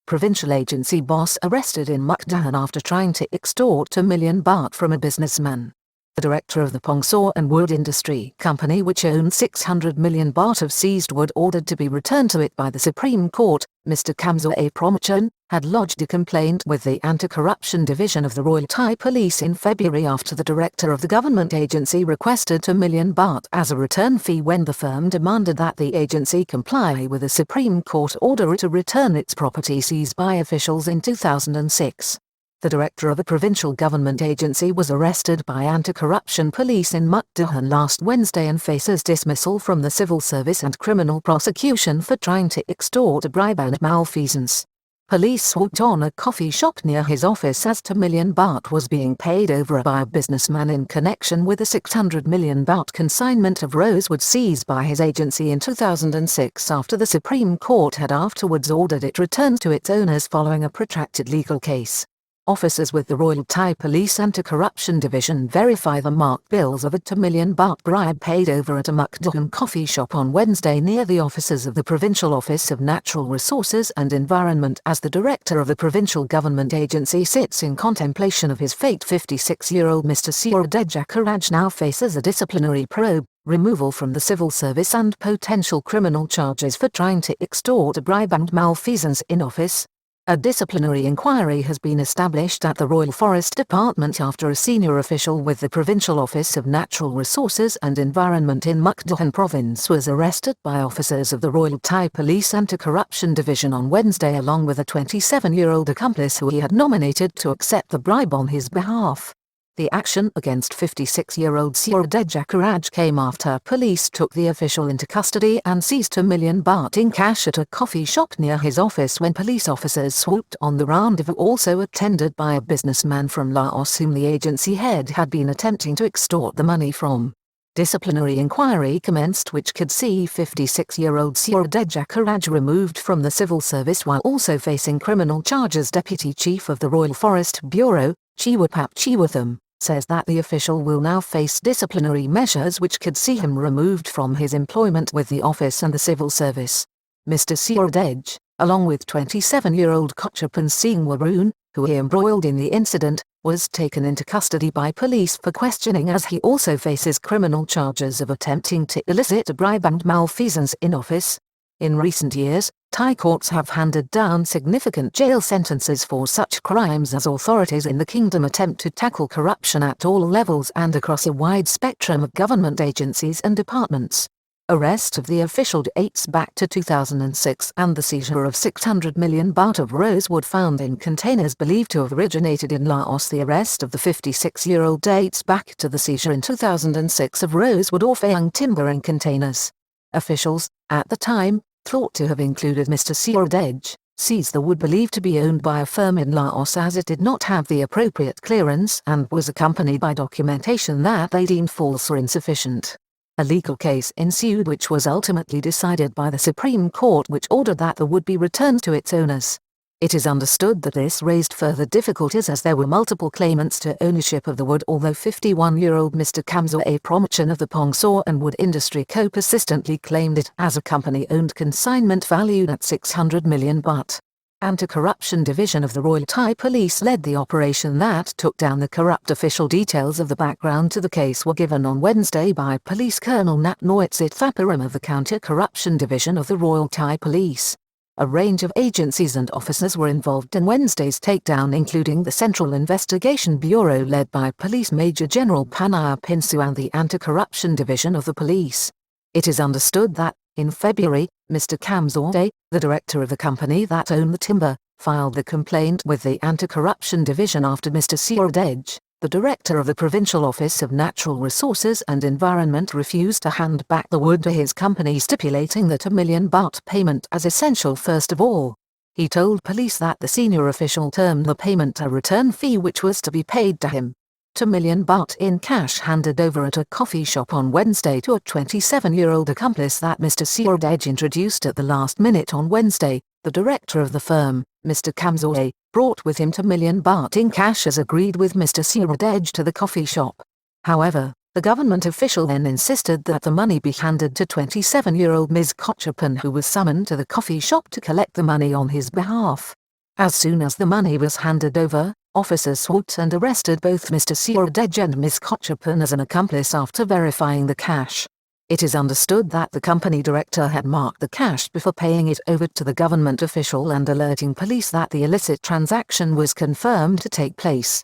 provincial agency boss arrested in Mukdahan after trying to extort 2 million baht from a businessman. The director of the Pongsaw and Wood Industry Company, which owned 600 million baht of seized wood ordered to be returned to it by the Supreme Court, Mr. Kamsor A. Promachon, had lodged a complaint with the Anti-Corruption Division of the Royal Thai Police in February after the director of the government agency requested 2 million baht as a return fee when the firm demanded that the agency comply with a Supreme Court order to return its property seized by officials in 2006. The director of a provincial government agency was arrested by anti-corruption police in Mukdahan last Wednesday and faces dismissal from the civil service and criminal prosecution for trying to extort a bribe and malfeasance. Police swooped on a coffee shop near his office as 2 million baht was being paid over by a businessman in connection with a 600 million baht consignment of rosewood seized by his agency in 2006 after the Supreme Court had afterwards ordered it returned to its owners following a protracted legal case. Officers with the Royal Thai Police Anti-Corruption Division verify the marked bills of a 2 million baht bribe paid over at a Mukdahan coffee shop on Wednesday near the offices of the Provincial Office of Natural Resources and Environment as the director of the provincial government agency sits in contemplation of his fate. 56-year-old Mr. Suradej Akkaraj now faces a disciplinary probe, removal from the civil service and potential criminal charges for trying to extort a bribe and malfeasance in office. A disciplinary inquiry has been established at the Royal Forest Department after a senior official with the Provincial Office of Natural Resources and Environment in Mukdahan Province was arrested by officers of the Royal Thai Police Anti-Corruption Division on Wednesday along with a 27-year-old accomplice who he had nominated to accept the bribe on his behalf. The action against 56-year-old Suradej Akkaraj came after police took the official into custody and seized 2 million baht in cash at a coffee shop near his office when police officers swooped on the rendezvous also attended by a businessman from Laos whom the agency head had been attempting to extort the money from. Disciplinary inquiry commenced which could see 56-year-old Suradej Akkaraj removed from the civil service while also facing criminal charges. Deputy Chief of the Royal Forest Bureau, Chiwapap Chiwatham, says that the official will now face disciplinary measures which could see him removed from his employment with the office and the civil service. Mr. Suradej, along with 27-year-old Kochapan Singh Warun, who he embroiled in the incident, was taken into custody by police for questioning as he also faces criminal charges of attempting to elicit a bribe and malfeasance in office. In recent years, Thai courts have handed down significant jail sentences for such crimes as authorities in the kingdom attempt to tackle corruption at all levels and across a wide spectrum of government agencies and departments. Arrest of the official dates back to 2006 and the seizure of 600 million baht of rosewood found in containers believed to have originated in Laos. The arrest of the 56-year-old dates back to the seizure in 2006 of rosewood or Fayang timber in containers. Officials, at the time, thought to have included Mr. Suradej, seized the wood believed to be owned by a firm in Laos as it did not have the appropriate clearance and was accompanied by documentation that they deemed false or insufficient. A legal case ensued which was ultimately decided by the Supreme Court which ordered that the wood be returned to its owners. It is understood that this raised further difficulties as there were multiple claimants to ownership of the wood although 51-year-old Mr. Kamsor A. Promachon of the Pongsaw and Wood Industry Co. persistently claimed it as a company-owned consignment valued at 600 million baht. Anti-Corruption Division of the Royal Thai Police led the operation that took down the corrupt official. Details of the background to the case were given on Wednesday by Police Colonel Nat Noitsit Thaparam of the Counter-Corruption Division of the Royal Thai Police. A range of agencies and officers were involved in Wednesday's takedown including the Central Investigation Bureau led by Police Major General Panaya Pinsu and the Anti-Corruption Division of the police. It is understood that, in February, Mr. Kamsor A., the director of the company that owned the timber, filed the complaint with the Anti-Corruption Division after Mr. Suradej, the director of the Provincial Office of Natural Resources and Environment refused to hand back the wood to his company stipulating the 2 million baht payment as essential. First of all, he told police that the senior official termed the payment a return fee which was to be paid to him. 2 million baht in cash handed over at a coffee shop on Wednesday to a 27-year-old accomplice that Mr. Suradej introduced at the last minute on Wednesday. The director of the firm, Mr. Kamsor A., brought with him 2 million baht in cash as agreed with Mr. Suradej to the coffee shop. However, the government official then insisted that the money be handed to 27-year-old Ms. Kochapan who was summoned to the coffee shop to collect the money on his behalf. As soon as the money was handed over, officers sought and arrested both Mr. Suradej and Ms. Kochapan as an accomplice after verifying the cash. It is understood that the company director had marked the cash before paying it over to the government official and alerting police that the illicit transaction was confirmed to take place.